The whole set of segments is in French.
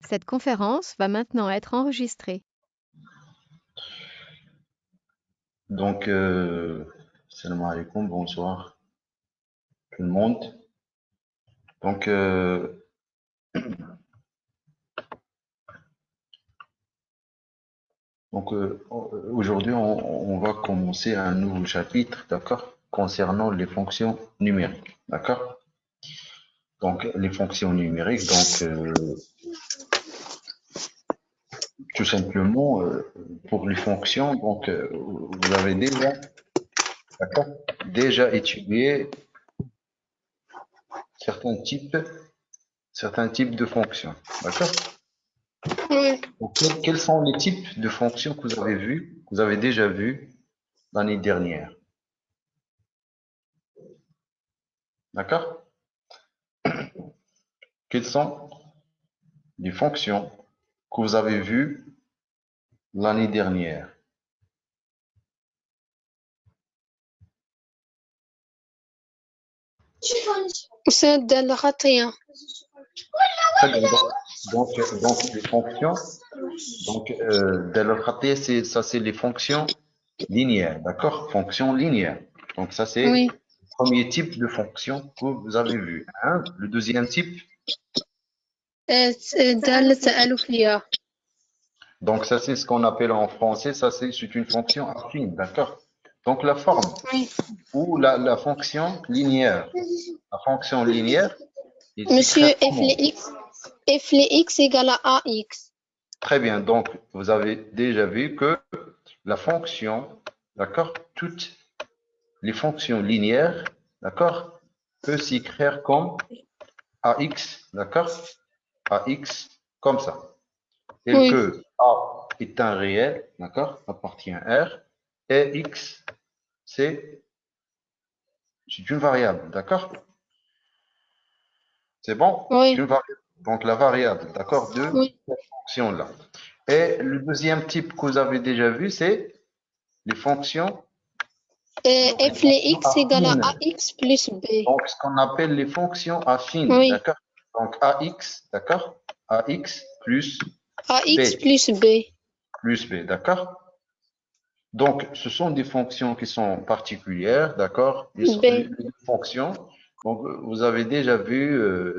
Cette conférence va maintenant être enregistrée. Donc, salam alaikum, bonsoir tout le monde. Donc, aujourd'hui, on va commencer un nouveau chapitre, d'accord, concernant les fonctions numériques, d'accord? Donc, les fonctions numériques, tout simplement, pour les fonctions, vous avez déjà, d'accord, déjà étudié certains types, certains types de fonctions, d'accord? Oui. Donc, quels sont les types de fonctions que vous avez vus, que vous avez déjà vus l'année dernière? D'accord? Quelles sont les fonctions que vous avez vues l'année dernière? أستاذ الخطية. Très bien. Donc, les fonctions, dès le khatir, ça, c'est les fonctions linéaires. D'accord? Fonctions linéaires. Donc, ça, c'est Oui. le premier type de fonction que vous avez vu. Hein? Le deuxième type, دالة ألوفية. donc ça, c'est ce qu'on appelle en français, ça, c'est une fonction affine. D'accord? Donc, la forme Oui. ou la fonction linéaire. La fonction linéaire, il Monsieur s'écrit F comment? F X égale à AX. Très bien. Donc, vous avez déjà vu que la fonction, d'accord, toutes les fonctions linéaires, d'accord, peut s'écrire comme AX, d'accord, AX comme ça. Tel Oui. que A est un réel, d'accord, appartient à R, et X, c'est une variable, d'accord? C'est bon? C'est Oui. une variable. Donc, la variable, d'accord, de Oui. cette fonction-là. Et le deuxième type que vous avez déjà vu, c'est les fonctions, les F fonctions X égale à affines. AX plus B. Donc, ce qu'on appelle les fonctions affines, Oui. d'accord? Donc, AX, d'accord? AX AX B, plus B. plus B, d'accord? Donc, ce sont des fonctions qui sont particulières, d'accord? Les B. fonctions. Donc, vous avez déjà vu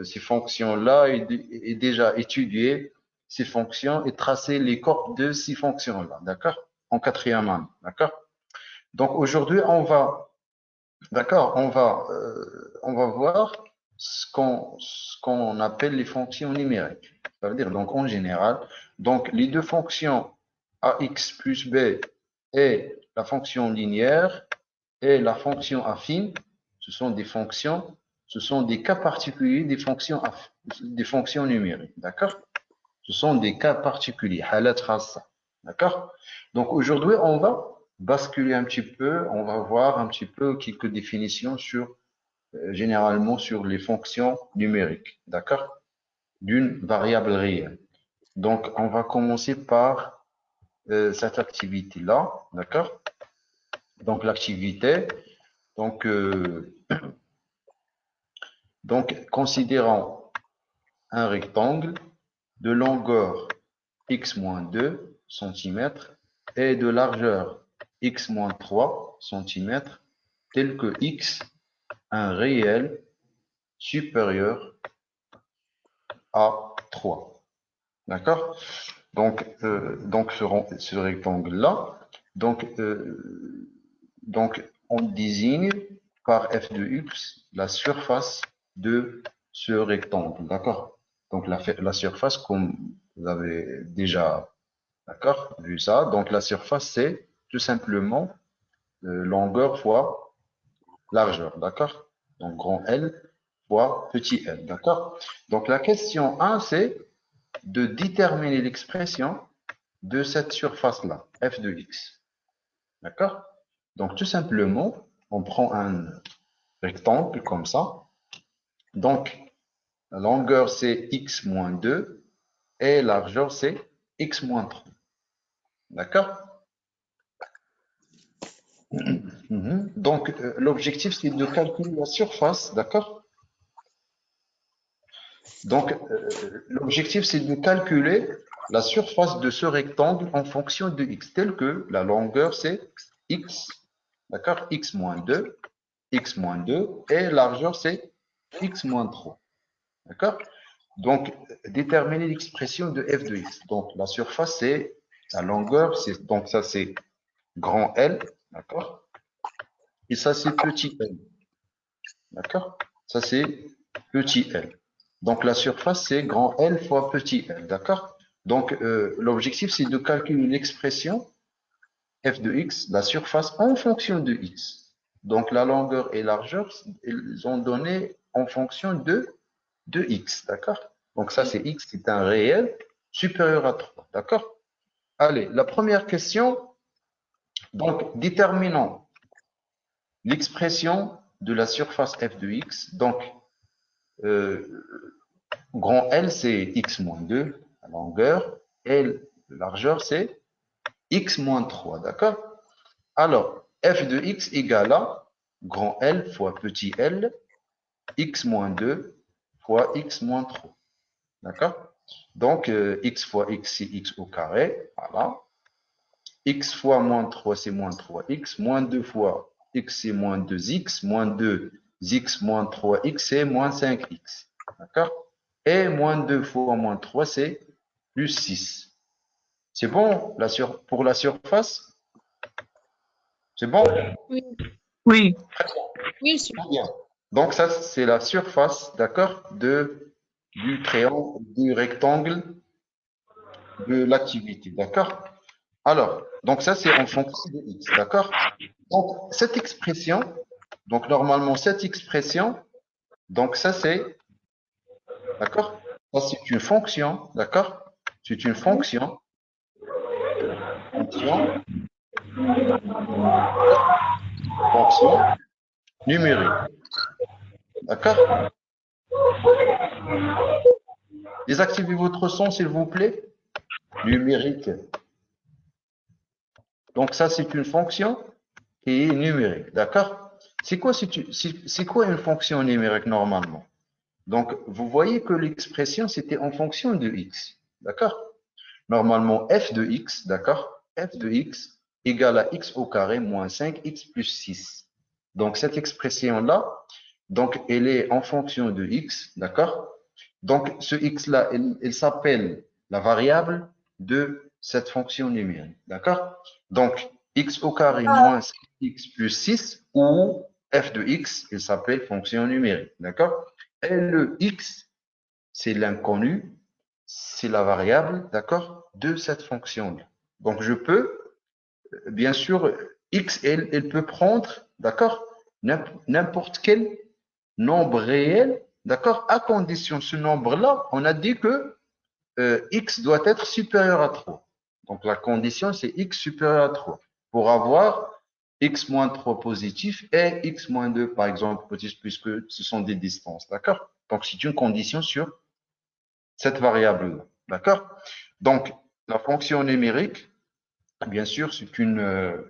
ces fonctions-là et déjà étudié ces fonctions et tracé les cordes de ces fonctions-là, d'accord? En quatrième année, d'accord? Donc, aujourd'hui, d'accord, on va voir ce qu'on appelle les fonctions numériques. Ça veut dire, donc, en général, donc, les deux fonctions ax plus b et la fonction linéaire et la fonction affine, ce sont des fonctions, ce sont des cas particuliers des fonctions numériques. D'accord? Ce sont des cas particuliers. حالات خاصة. D'accord? Donc, aujourd'hui, on va basculer un petit peu, on va voir un petit peu quelques définitions sur, généralement, sur les fonctions numériques. D'accord? D'une variable réelle. Donc, on va commencer par cette activité-là. D'accord? Donc, l'activité. Donc, considérons un rectangle de longueur x-2 cm et de largeur x-3 cm, tel que x un réel supérieur à 3. D'accord? Ce rectangle-là, donc, on désigne par f de x la surface de ce rectangle. D'accord? Donc, la surface, comme vous avez déjà, d'accord, vu ça, donc la surface, c'est tout simplement longueur fois largeur. D'accord? Donc, grand L fois petit l. D'accord? Donc, la question 1, c'est de déterminer l'expression de cette surface-là, f de x. D'accord? Donc, tout simplement, on prend un rectangle comme ça. Donc, la longueur, c'est x moins 2 et la largeur, c'est x moins 3. D'accord? Donc, l'objectif, c'est de calculer la surface, d'accord? Donc, l'objectif, c'est de calculer la surface de ce rectangle en fonction de x, tel que la longueur, c'est x, d'accord, x moins 2, x moins 2, et la largeur, c'est x moins 3, d'accord. Donc, déterminer l'expression de f de x. Donc, la surface, c'est la longueur, donc ça, c'est grand L, d'accord, et ça, c'est petit l, d'accord, ça, c'est petit l. Donc, la surface, c'est grand L fois petit l, d'accord. Donc, l'objectif, c'est de calculer l'expression f de x, la surface en fonction de x. Donc, la longueur et la largeur, ils ont donné en fonction de x, d'accord. Donc, ça, c'est x, c'est un réel supérieur à 3, d'accord. Allez, la première question, donc, déterminons l'expression de la surface f de x. Donc, euh, grand L, c'est x moins 2, la longueur, et la largeur, c'est x moins 3, d'accord. Alors, f de x égale à grand L fois petit l, x moins 2 fois x moins 3, d'accord. Donc, x fois x, c'est x au carré, voilà. X fois moins 3, c'est moins 3x, moins 2 fois x, c'est moins 2x, moins 2x moins 3x, c'est moins 5x, d'accord. Et moins 2 fois moins 3, c'est plus 6. C'est bon pour la surface? C'est bon? Oui, Oui, oui, monsieur. Très bien. Donc ça, c'est la surface, d'accord, du triangle, du rectangle de l'activité, d'accord? Alors, donc ça, c'est en fonction de x, d'accord? Donc, cette expression, donc normalement, cette expression, donc ça, c'est, d'accord? Ça, c'est une fonction, d'accord? C'est une fonction, fonction numérique, d'accord? Désactivez votre son, s'il vous plaît. Numérique. Donc ça, c'est une fonction qui est numérique, d'accord? C'est quoi, c'est quoi une fonction numérique normalement? Donc, vous voyez que l'expression, c'était en fonction de x, d'accord? Normalement, f de x, d'accord? F de x égale à x au carré moins 5x plus 6. Donc, cette expression-là, donc, elle est en fonction de x, d'accord? Donc, ce x-là, il s'appelle la variable de cette fonction numérique, d'accord? Donc, x au carré moins 5x plus 6 ou f de x, il s'appelle fonction numérique, d'accord? Et le x, c'est l'inconnu, c'est la variable, d'accord, de cette fonction-là. Donc, je peux, bien sûr, x, elle peut prendre, d'accord, n'importe quel nombre réel, d'accord, à condition, ce nombre-là, on a dit que x doit être supérieur à 3. Donc, la condition, c'est x supérieur à 3 pour avoir x moins 3 positif et x moins 2, par exemple, positif, puisque ce sont des distances, d'accord? Donc, c'est une condition sur cette variable-là, d'accord? Donc, la fonction numérique, bien sûr, c'est une,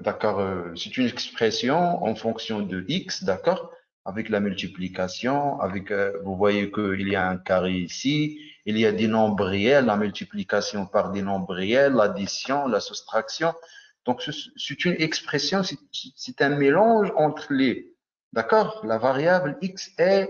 c'est une expression en fonction de x, d'accord? Avec la multiplication, avec, vous voyez qu'il y a un carré ici, il y a des nombres réels, la multiplication par des nombres réels, l'addition, la soustraction. Donc, c'est une expression, c'est un mélange entre d'accord, la variable x et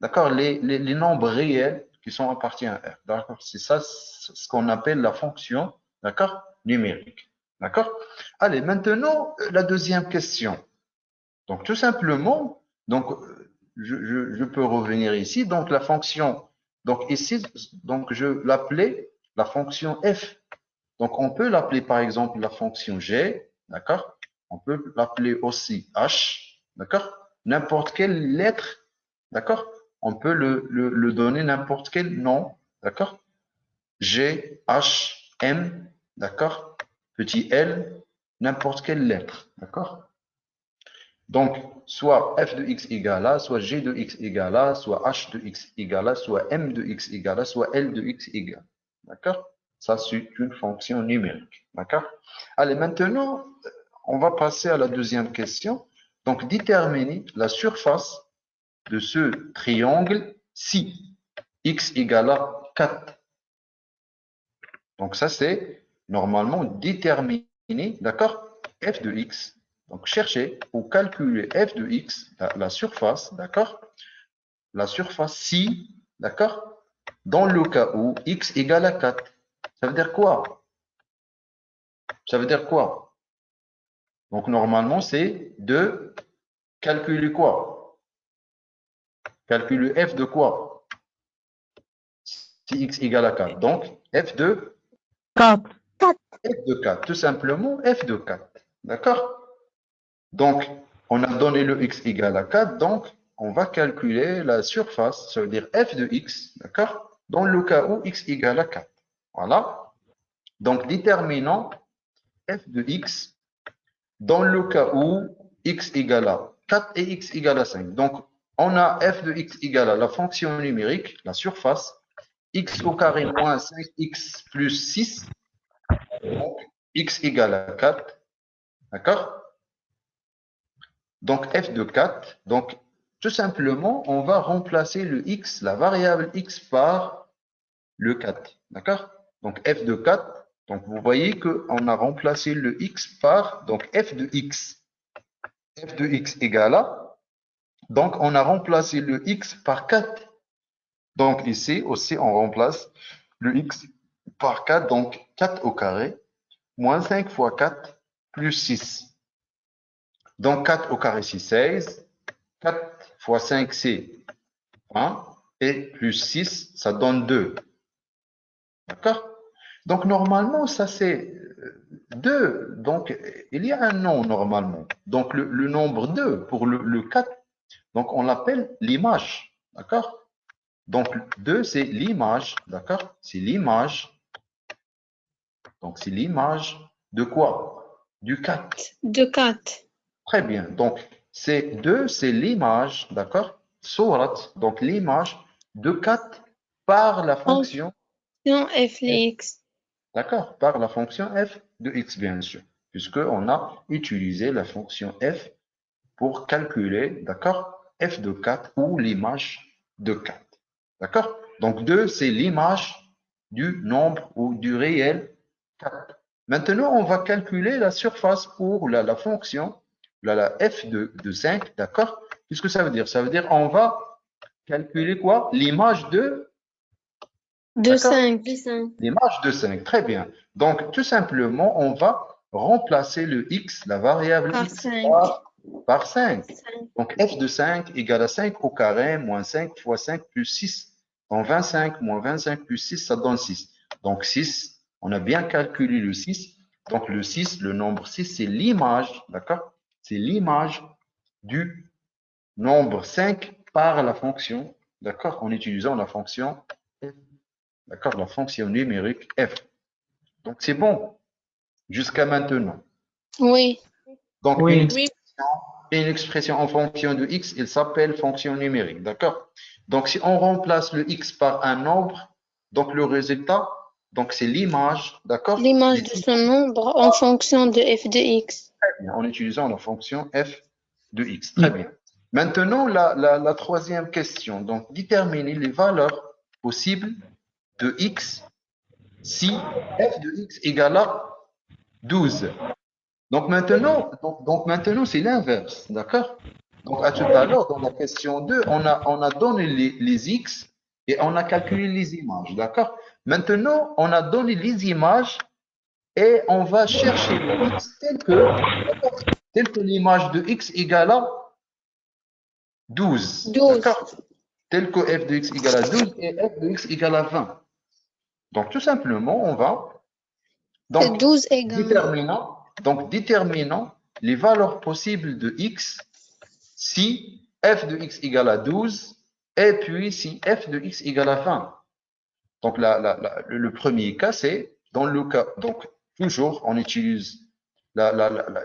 d'accord, les nombres réels qui sont appartiennent à R. D'accord, c'est ça ce qu'on appelle la fonction, d'accord, numérique. D'accord. Allez, maintenant, la deuxième question. Donc, tout simplement, donc, je peux revenir ici. Donc, la fonction, donc ici, donc, je l'appelais la fonction f. Donc, on peut l'appeler, par exemple, la fonction g, d'accord? On peut l'appeler aussi h, d'accord? N'importe quelle lettre, d'accord? On peut le donner n'importe quel nom, d'accord? G, H, M, d'accord? Petit l, n'importe quelle lettre, d'accord? Donc, soit f de x égale à, soit g de x égale à, soit h de x égale à, soit m de x égale à, soit l de x égale. D'accord? Ça, c'est une fonction numérique. D'accord? Allez, maintenant, on va passer à la deuxième question. Donc, déterminer la surface de ce triangle ci. x égale à 4. Donc ça, c'est normalement déterminé, d'accord? F de x. Donc chercher ou calculer f de x, la surface, d'accord? La surface si, d'accord? Dans le cas où x égale à 4. Ça veut dire quoi? Ça veut dire quoi? Donc normalement, c'est de calculer quoi? Calculer f de quoi? Si x égale à 4. Donc f de 4. f de 4. Tout simplement f de 4. D'accord? Donc, on a donné le x égale à 4, donc on va calculer la surface, ça veut dire f de x, d'accord? Dans le cas où x égale à 4. Voilà. Donc, déterminons f de x dans le cas où x égale à 4 et x égale à 5. Donc, on a f de x égale à la fonction numérique, la surface, x au carré moins 5x plus 6, donc x égale à 4, d'accord? Donc f de 4, donc tout simplement, on va remplacer le x, la variable x par le 4, d'accord? Donc f de 4, donc vous voyez qu'on a remplacé le x par, donc f de x. F de x égale à, donc on a remplacé le x par 4. Donc ici aussi, on remplace le x par 4, donc 4 au carré, moins 5 fois 4, plus 6. Donc 4 au carré, c'est 16. 4 fois 5, c'est 1. Et plus 6, ça donne 2. D'accord? Donc, normalement, ça, c'est 2. Donc, il y a un nom, normalement. Donc, le nombre 2 pour le 4, donc, on l'appelle l'image. D'accord? Donc, 2, c'est l'image. D'accord? C'est l'image. Donc, c'est l'image de quoi? Du 4. De 4. Très bien. Donc, c'est 2, c'est l'image, d'accord? Surat, donc l'image de 4 par la fonction, Fonction f de x. d'accord? Par la fonction f de x, bien sûr, puisqu'on a utilisé la fonction f pour calculer, d'accord? F de 4 ou l'image de 4. D'accord? Donc, 2, c'est l'image du nombre ou du réel 4. Maintenant, on va calculer la surface pour la fonction, la f de 5, d'accord? Qu'est-ce que ça veut dire? Ça veut dire on va calculer quoi? L'image de, De d'accord? 5. L'image de 5, très bien. Donc, tout simplement, on va remplacer le x, la variable Par x, 5. par 5. Donc, f de 5 égale à 5 au carré, moins 5 fois 5 plus 6. Donc, 25 moins 25 plus 6, ça donne 6. Donc, 6, on a bien calculé le 6. Donc, le 6, le nombre 6, c'est l'image, d'accord? C'est l'image du nombre 5 par la fonction, d'accord? En utilisant la fonction f, d'accord? La fonction numérique f. Donc, c'est bon jusqu'à maintenant. Oui. Donc, Oui. une expression en fonction de x, il s'appelle fonction numérique, d'accord? Donc, si on remplace le x par un nombre, donc le résultat, donc c'est l'image, d'accord? L'image de ce nombre en fonction de f de x. En utilisant la fonction f de x. Très bien. Maintenant, la troisième question. Donc, déterminer les valeurs possibles de x si f de x égale à 12. Donc maintenant, c'est l'inverse, d'accord? Donc à tout à l'heure, dans la question 2, on a donné les x et on a calculé les images, d'accord? Maintenant, on a donné les images et on va chercher le x tel que l'image de x égale à 12, 12. d'accord? Tel que f de x égale à 12 et f de x égale à 20. Donc tout simplement, on va C'est donc 12 égale. déterminons les valeurs possibles de x si f de x égale à 12 et puis si f de x égale à 20. Donc le premier cas, c'est dans le cas, donc toujours on utilise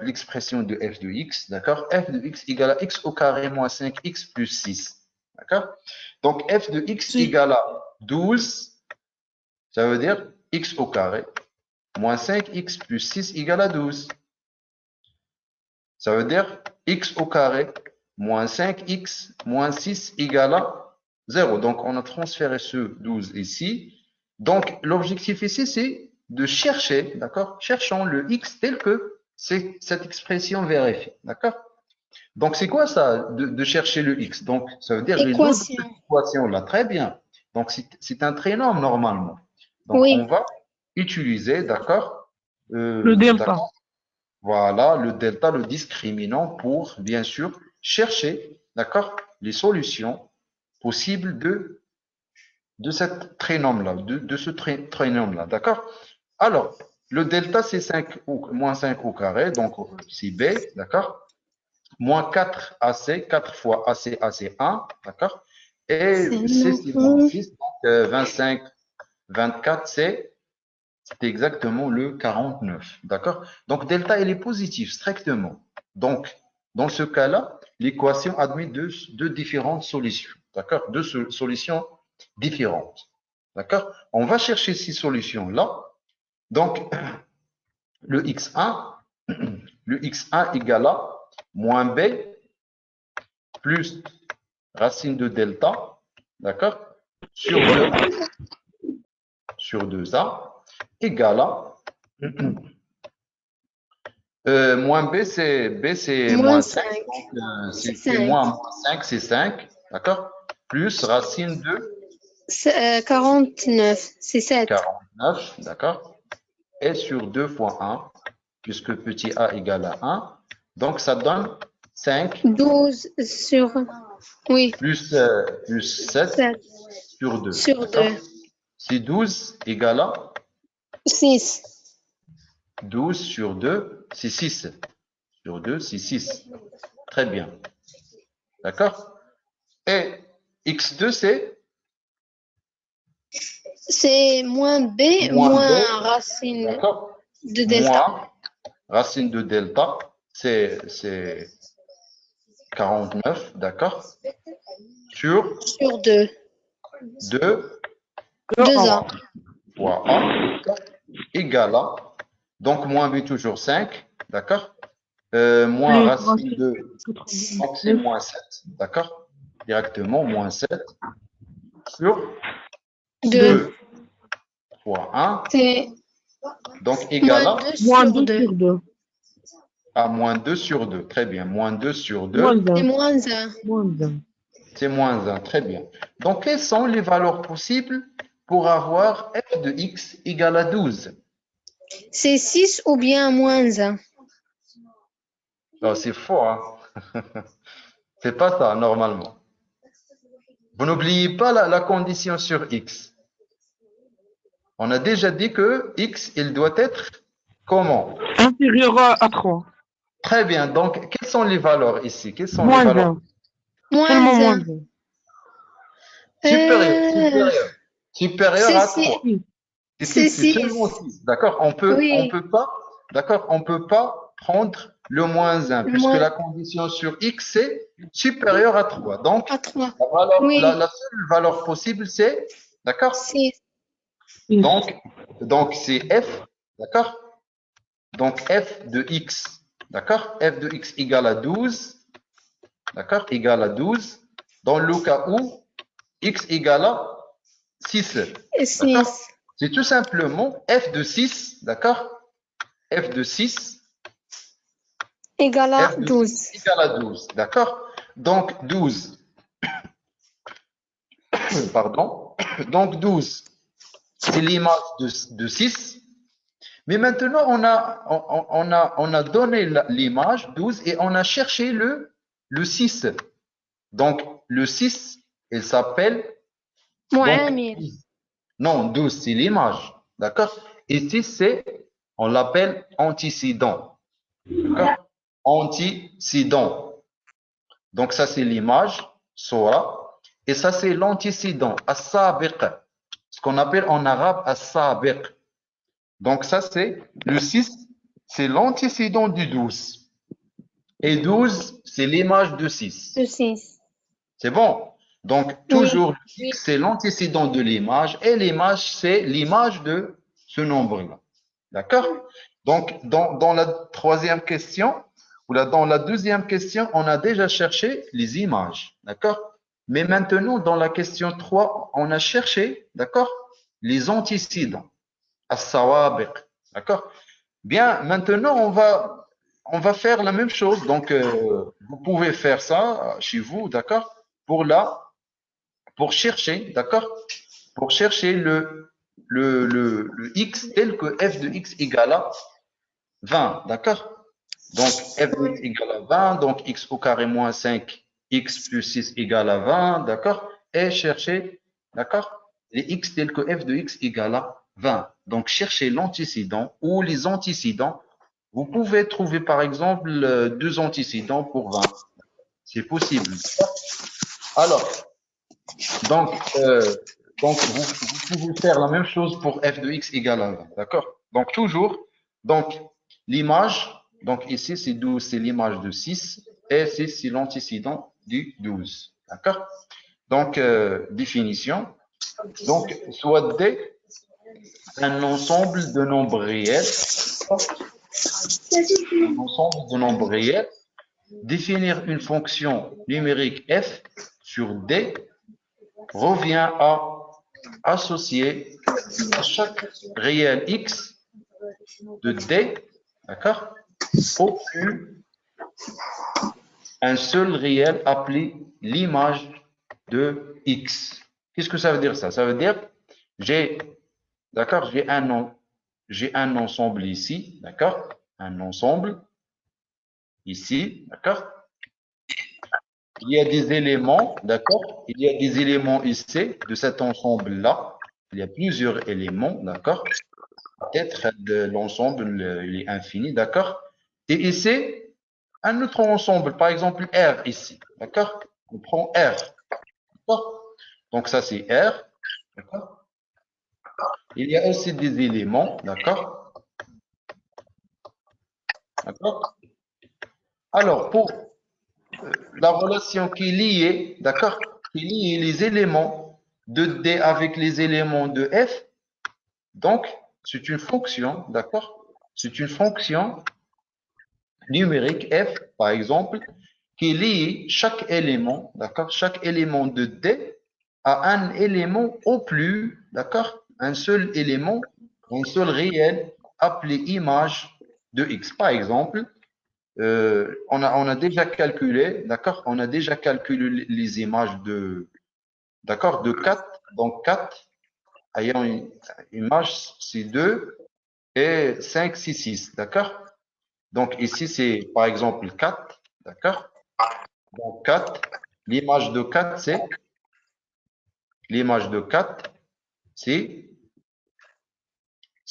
l'expression de f de x, d'accord? F de x égale à x au carré moins 5x plus 6, d'accord? Donc f de x égale à 12, ça veut dire x au carré moins 5x plus 6 égale à 12. Ça veut dire x au carré moins 5x moins 6 égale à 0. Donc, on a transféré ce 12 ici. Donc, l'objectif ici, c'est de chercher, d'accord? Cherchons le x tel que c'est cette expression vérifie, d'accord? Donc, c'est quoi ça, de chercher le x? Donc, ça veut dire résoudre cette Équation. équation-là. Très bien. Donc, c'est un trinôme normalement. Donc, on Oui. va utiliser, d'accord? Le delta. D'accord. Voilà, le delta, le discriminant pour, bien sûr, chercher, d'accord, les solutions possibles de cette trinôme-là, de ce trinôme-là, d'accord? Alors, le delta, c'est 5 ou, moins 5 au carré, donc c'est b, d'accord? Moins 4 AC, 4 fois AC, AC 1, d'accord? Et C, c'est 26, donc 25, 24, c'est exactement le 49, d'accord? Donc, delta, il est positif, strictement. Donc, dans ce cas-là, l'équation admet deux différentes solutions, d'accord? Deux solutions différentes, d'accord? On va chercher ces solutions-là. Donc, le x1, le x1 égale à moins b plus racine de delta, d'accord? Sur 2a, sur 2a, égale à moins b, c'est Moins moins 5. 5. Donc, C'est c'est 5. moins 5, c'est 5. D'accord? Plus racine de 49. C'est 7. 49. D'accord? Et sur 2 fois 1, puisque petit a égale à 1. Donc, ça donne 5 12 sur. Oui. plus 7 7 sur 2. sur D'accord? 2. Si 12 égale à 6. 12 sur 2, c'est 6. Sur 2, c'est 6. Très bien. D'accord? Et x2, C'est moins b, moins b, moins racine d'accord? de delta. Moins racine de delta, c'est 49, d'accord? Sur Sur 2. 2 2a. fois a, égale à, donc moins b toujours 5, d'accord? Moins Plus racine de, donc c'est 89. moins 7, d'accord? Directement, moins 7 sur 2. 2 fois 1, C'est donc égal moins à 2 Moins sur 2 2. sur 2. moins 2 sur 2. Très bien. Moins 2 sur Moins 2, C'est 1. moins 1. Moins 1. c'est moins 1. Très bien. Donc, quelles sont les valeurs possibles pour avoir f de x égale à 12? C'est 6 ou bien moins 1. Oh, c'est faux, hein? C'est pas ça, normalement. Vous n'oubliez pas la condition sur x. On a déjà dit que x, il doit être comment? Inférieur à 3. Très bien. Donc, quelles sont les valeurs ici? Quelles sont les Moins valeurs? 1. Seulement moins 1. 1. Supérieur C'est à 3. 6. C'est C'est 6. seulement 6. D'accord? On Oui. peut pas, d'accord? On peut pas prendre le moins 1 puisque Moins la condition sur x c'est supérieur à 3. Donc, à 3. la, Oui. la seule valeur possible c'est, d'accord? 6. Donc, c'est f, d'accord? Donc, f de x, d'accord? F de x égale à 12, d'accord? Égale à 12 dans le cas où x égale à 6. Et D'accord? 6. C'est tout simplement f de 6, d'accord? F de 6, Égale à f de 12. 6 égale à 12, d'accord? Donc 12, pardon. Donc 12, c'est l'image de 6. Mais maintenant, on a donné l'image 12 et on a cherché le 6. Donc le 6, il s'appelle Moins donc 1000. non, 12, c'est l'image, d'accord? Et 6, on l'appelle antécédent, d'accord? Antécédent. Donc ça, c'est l'image, Sora. Et ça, c'est l'antécédent, as-sabiq. Ce qu'on appelle en arabe as-sabiq. Donc ça, c'est le 6, c'est l'antécédent du 12. Et 12, c'est l'image de 6. De 6. C'est bon? Donc, Oui. toujours, le X, c'est l'antécédent de l'image et l'image, c'est l'image de ce nombre-là. D'accord? Donc, dans la troisième question, ou là, dans la deuxième question, on a déjà cherché les images. D'accord? Mais maintenant, dans la question 3, on a cherché, d'accord, les antécédents, as-sawabiq, d'accord? Bien, maintenant, on va faire la même chose. Donc, vous pouvez faire ça chez vous, d'accord? Pour chercher, d'accord? Pour chercher le x tel que f de x égale à 20, d'accord? Donc, f de x égale à 20, donc x au carré moins 5, x plus 6 égale à 20, d'accord? Et chercher, d'accord? Les x tels que f de x égale à 20. Donc, chercher l'antécédent ou les antécédents. Vous pouvez trouver, par exemple, deux antécédents pour 20. C'est possible. Alors, donc, vous pouvez faire la même chose pour f de x égale à 20, d'accord? Donc, toujours, donc, l'image, donc ici, c'est 12, c'est l'image de 6, et 6, c'est l'antécédent du 12, d'accord? Donc, définition. Donc, soit D, un ensemble de nombres réels, un ensemble de nombres réels, définir une fonction numérique f sur D revient à associer à chaque réel x de D, d'accord, au plus un seul réel appelé l'image de x. Qu'est-ce que ça veut dire ça? Ça veut dire, d'accord, j'ai un ensemble ici, d'accord, un ensemble ici, d'accord. Il y a des éléments, d'accord, il y a des éléments ici de cet ensemble-là. Il y a plusieurs éléments, d'accord. Peut-être l'ensemble il est infini, d'accord. Et ici, un autre ensemble, par exemple R ici, d'accord. On prend R, d'accord. Donc ça c'est R, d'accord. Il y a aussi des éléments, d'accord. D'accord. Alors pour la relation qui est liée, d'accord, qui lie les éléments de D avec les éléments de F, donc c'est une fonction, d'accord, c'est une fonction numérique f, par exemple, qui lie chaque élément, d'accord, chaque élément de D à un élément au plus, d'accord, un seul élément, un seul réel appelé image de x. Par exemple, on a déjà calculé, d'accord, on a déjà calculé les images d'accord, de 4. Donc 4 ayant une image, c'est 2 et 5, c'est 6, d'accord. Donc ici, c'est par exemple 4, d'accord. Donc 4, l'image de 4, c'est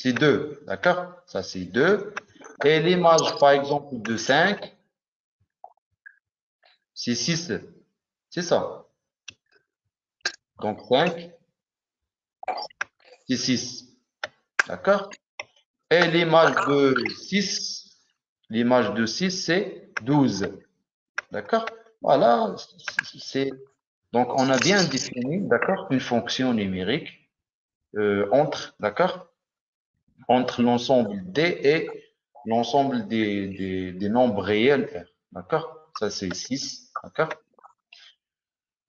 2, d'accord. Ça, c'est 2. Et l'image, par exemple, de 5, c'est 6. C'est ça. Donc 5, c'est 6. D'accord. Et l'image de 6, c'est 12. D'accord. Voilà. Donc, on a bien défini, d'accord, une fonction numérique d'accord, entre l'ensemble D et l'ensemble des nombres réels R. D'accord. Ça, c'est 6. D'accord.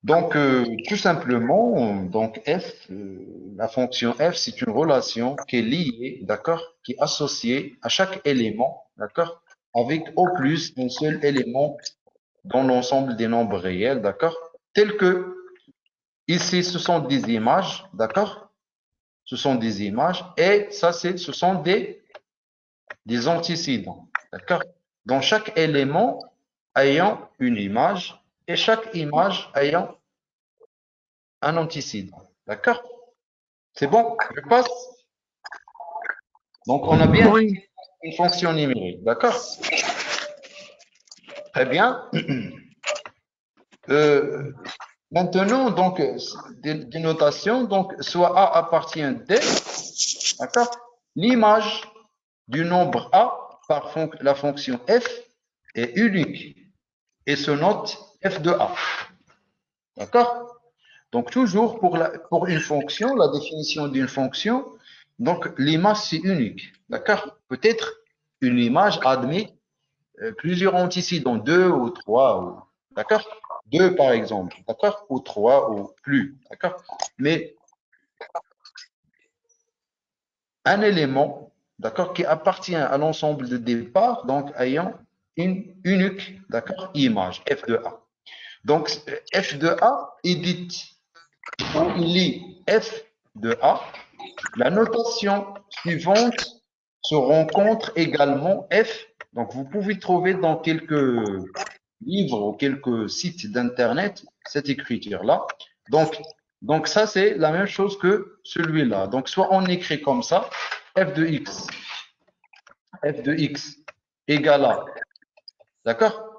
Donc, tout simplement, donc f, la fonction f, c'est une relation qui est liée, d'accord, qui est associée à chaque élément, d'accord, avec au plus un seul élément dans l'ensemble des nombres réels, d'accord, tel que ici, ce sont des images, d'accord, ce sont des images, et ça, ce sont des antécédents, d'accord. Dans chaque élément ayant une image et chaque image ayant un antécédent. D'accord? C'est bon? Je passe. Donc, on a bien Oui. une fonction numérique. D'accord? Très bien. Maintenant, donc, des notations. Donc, soit A appartient à D. D'accord? L'image du nombre A par la fonction f est unique et se note f de A. D'accord? Donc, toujours pour une fonction, la définition d'une fonction, donc l'image, c'est unique. D'accord? Peut-être une image admet plusieurs antécédents, 2 ou 3. D'accord? 2 par exemple, d'accord? Ou 3 ou plus, d'accord? Mais un élément, d'accord, qui appartient à l'ensemble de départ, donc ayant une unique, d'accord, image, f de A. Donc, f de A est dite, quand il lit f de A, la notation suivante se rencontre également f. Donc, vous pouvez trouver dans quelques livres ou quelques sites d'internet cette écriture-là. Donc ça, c'est la même chose que celui-là. Donc, soit on écrit comme ça, f de x égale à, d'accord?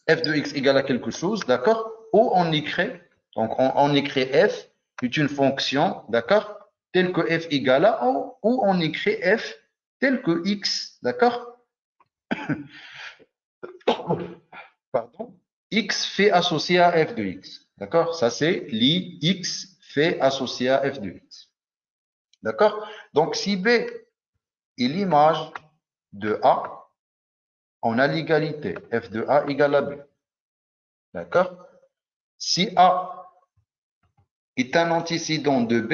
F de x égale à quelque chose, d'accord? Ou on écrit, donc on écrit f est une fonction, d'accord? Telle que f égale à, ou on écrit f tel que x, d'accord? Pardon? X fait associé à f de x, d'accord? Ça c'est li x fait associé à f de x, d'accord? Donc si b est l'image de a, on a l'égalité f de a égale à b, d'accord? Si a est un antécédent de b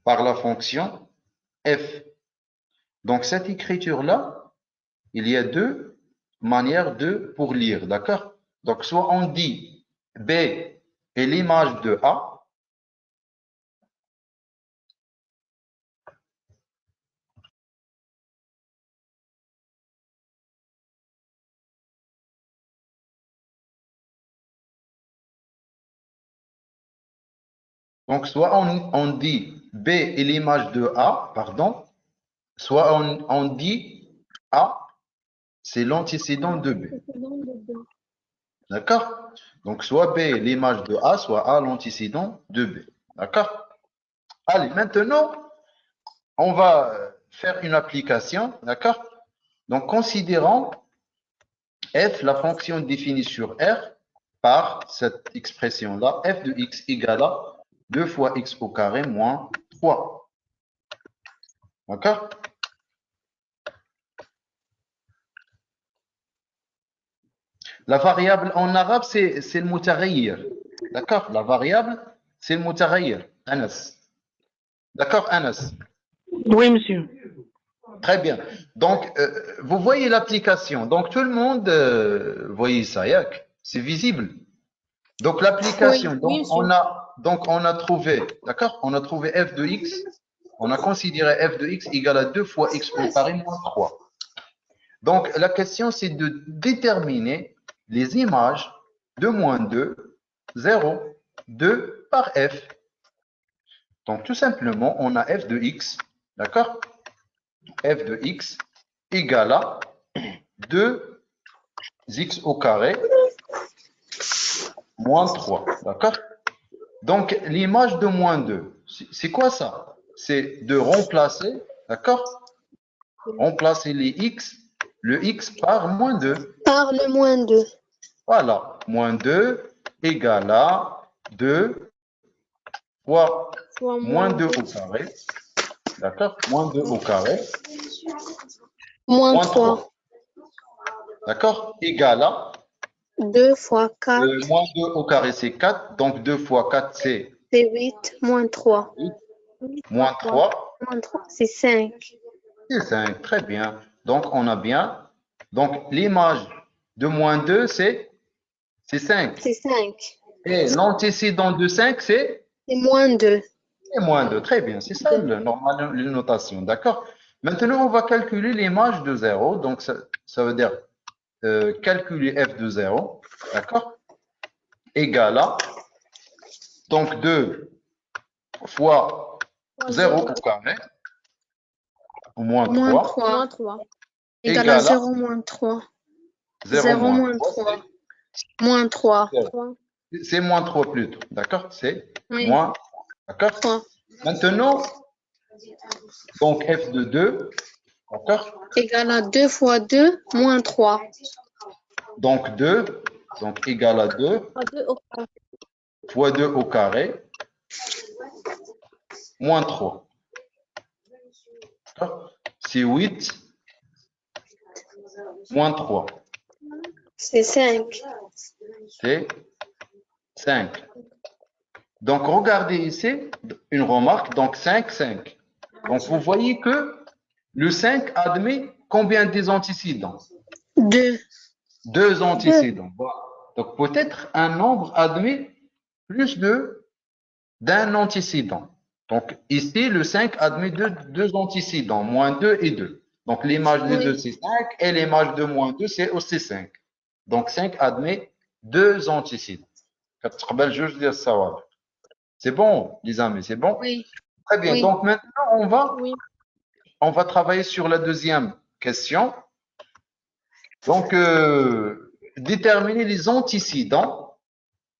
par la fonction f. Donc cette écriture-là, il y a deux manières pour lire, d'accord? Donc soit on dit b est l'image de a, donc soit on dit b est l'image de a, pardon, soit on dit a, c'est l'antécédent de b. D'accord? Donc, soit B est l'image de A, soit A l'antécédent de B. D'accord? Allez, maintenant, on va faire une application. D'accord? Donc, considérons f, la fonction définie sur R, par cette expression-là, f de x égale à 2 fois x au carré moins 3. D'accord? La variable en arabe, c'est le mutaghayyir. D'accord? La variable, c'est le mutaghayyir. Anas. D'accord, Anas? Oui, monsieur. Très bien. Donc, vous voyez l'application. Donc, tout le monde voyez ça, yak. C'est visible. Donc, l'application, Oui, oui, monsieur. donc, on a trouvé, d'accord? On a trouvé f de x. On a considéré f de x égale à 2 fois x au carré moins 3. Donc, la question, c'est de déterminer les images de moins 2, 0, 2 par f. Donc, tout simplement, on a f de x, d'accord? F de x égale à 2x au carré moins 3. D'accord? Donc, l'image de moins 2, c'est quoi ça? C'est de remplacer, d'accord? Remplacer le x par moins 2. Par le moins 2. Voilà, moins 2 égale à 2 fois Fois moins moins 2 2. au carré. D'accord? Moins 2 au carré, Moins moins 3. 3. D'accord? Égale à 2 fois 4, moins 2 au carré, c'est 4. Donc, 2 fois 4, c'est c'est 8. Moins 3. 8. Moins 3, Moins 3, c'est 5. c'est 5. Très bien. Donc, on a bien. Donc, l'image de moins 2, c'est 5. C'est 5. Et l'antécédent de 5, c'est C'est moins 2. moins 2. Très bien. C'est ça, normalement, la notation. D'accord? Maintenant, on va calculer l'image de 0. Donc, ça veut dire calculer f de 0. D'accord? Égal à, donc, 2 fois 0 au carré, moins Moins 3, 3. Moins 3. Égal à égal à 0 moins 3. 0 0 moins moins 3, 3. Moins 3. c'est moins 3 plutôt. D'accord? C'est Oui. moins. D'accord? 3. Maintenant, donc f de 2, d'accord? Égal à 2 fois 2, moins 3. Donc 2, donc égal à 2 fois 2 au carré, moins 3. D'accord? C'est 8 moins 3. C'est 5. C'est 5. Donc, regardez ici, une remarque. Donc, 5, 5. Donc, vous voyez que le 5 admet combien des antécédents? 2. 2 antécédents. Voilà. Donc, peut-être un nombre admet plus d'un antécédent. Donc, ici, le 5 admet deux antécédents, moins 2 et 2. Donc, l'image de 2, c'est 5 et l'image de moins 2, c'est aussi 5. Donc, 5 admet 2 antécédents. C'est bon, les amis, c'est bon? Oui. Très bien. Oui. Donc, maintenant, Oui. on va travailler sur la deuxième question. Donc, déterminer les antécédents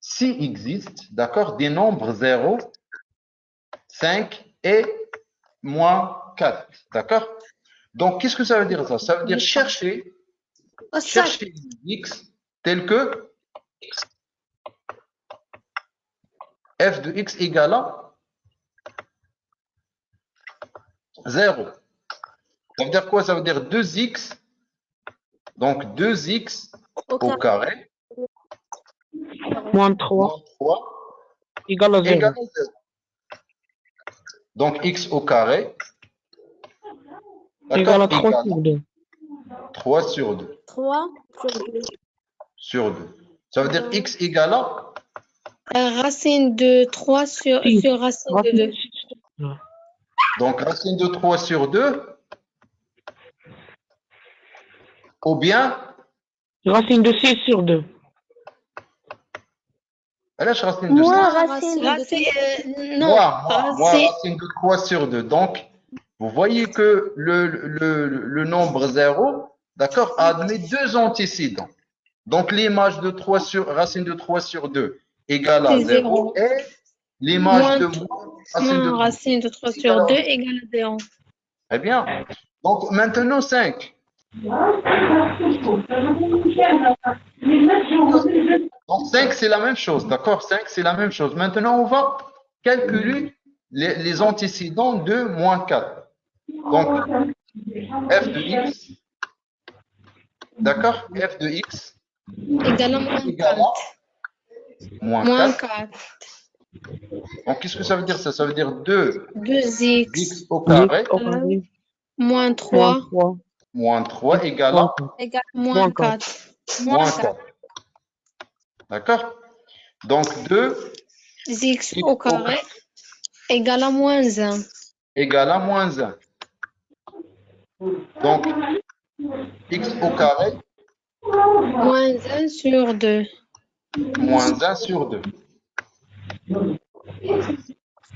s'il existe, d'accord, des nombres 0, 5 et moins 4, d'accord? Donc, qu'est-ce que ça veut dire ça? Ça veut dire chercher les x tels que f de x égale à 0. Ça veut dire quoi? Ça veut dire 2x, donc 2x au carré, Moins 3 moins 3 égale à 0. égale à 0. Donc, x au carré, Égale à d'accord, 3 sur 2. 3 sur 2. 3 Sur 2. Ça veut dire x égale à racine de 3 sur Six. racine de 2. donc racine de 3 sur 2 ou bien Racine de 6 sur 2. علاش racine de 6 non, moi racine de 3 sur 2. Donc vous voyez que le nombre 0, d'accord, admet deux antécédents. Donc l'image de 3 sur racine de 3 sur 2 égale à C'est 0 et l'image de moins racine de 3 sur 2 égale à 0. Très bien. Donc maintenant 5. Donc 5 c'est la même chose, d'accord? 5 c'est la même chose. Maintenant on va calculer les antécédents de moins 4. Donc f de x, d'accord? F de x Égale à moins 4. 4. Donc qu'est-ce que ça veut dire ça? Ça veut dire 2x x au carré Au carré. moins 3 moins 3 égale à égale à Moins moins 4. moins 4. D'accord? Donc 2 x au carré égale à moins 1. égale à moins 1. Donc x au carré Moins 1 sur 2. moins 1 sur 2.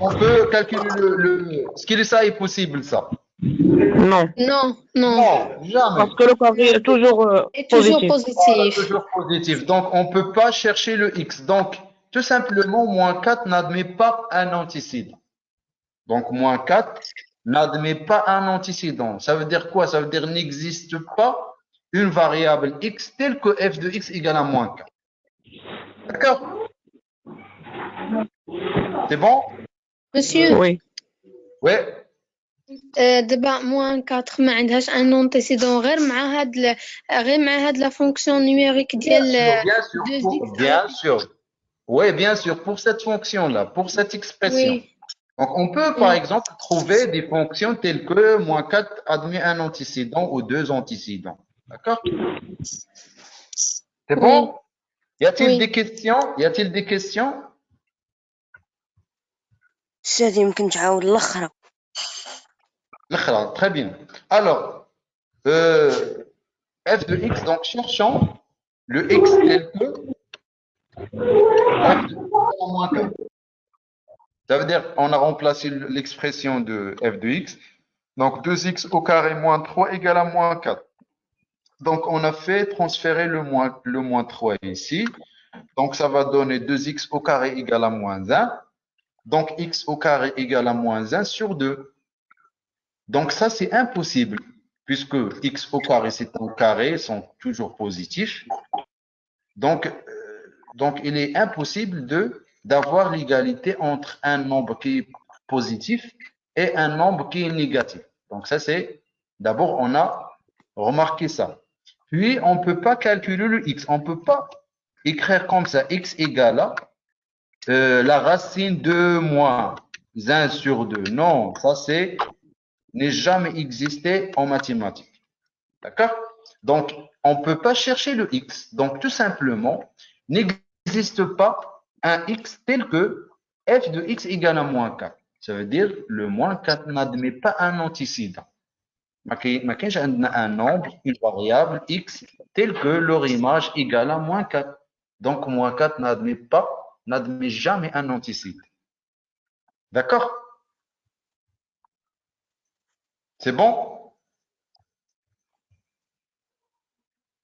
On peut calculer ce qu'il ça est possible, ça? Non. Non, Non, jamais. Parce que le carré est toujours toujours positif. positif. Toujours positif. Donc, on ne peut pas chercher le x. Donc, tout simplement, moins 4 n'admet pas un antécédent. Donc, moins 4 n'admet pas un antécédent. Ça veut dire quoi? Ça veut dire qu'il n'existe pas une variable x telle que f de x égale à moins 4. D'accord? C'est bon? Monsieur, Oui. Oui. دابا moins 4 ما عندهاش ان انتيسيدون غير مع هاد لا فونكسيون نيميريك ديال Bien sûr. Oui, bien sûr, pour cette fonction-là, pour cette expression. Oui. Donc, on peut, par exemple, trouver des fonctions telles que moins 4 admet un antécédent ou deux antécédents. D'accord? C'est bon? Y a-t-il des questions? Y a-t-il des questions? الشهادة يمكن تعاود الأخرى. Très bien. Alors, f de x, donc cherchons le x tel que f de x à moins 4. Ça veut dire on a remplacé l'expression de f de x. Donc 2x au carré moins 3 égale à moins 4. Donc on a fait transférer le moins 3 ici. Donc ça va donner 2x au carré égale à moins 1. Donc x au carré égale à moins 1 sur 2. Donc ça c'est impossible puisque x au carré c'est un carré, ils sont toujours positifs. Donc il est impossible d'avoir l'égalité entre un nombre qui est positif et un nombre qui est négatif. Donc ça c'est, d'abord on a remarqué ça. Puis on ne peut pas calculer le x, on ne peut pas écrire comme ça x égale à la racine de moins 1 sur 2. Non, ça c'est n'est jamais existé en mathématiques. D'accord? Donc, on ne peut pas chercher le x. Donc, tout simplement, n'existe pas un x tel que f de x égale à moins 4. Ça veut dire le moins 4 n'admet pas un antécédent. ما كاينش عندنا un nombre, une variable x tel que leur image égale à moins 4. Donc, moins 4 n'admet jamais un antécédent. D'accord? C'est bon?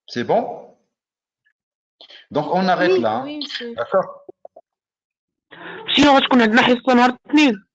C'est bon? Donc, on arrête Oui, là. Hein. oui, monsieur. D'accord? شنو غتكون عندنا حصة نهار الاثنين؟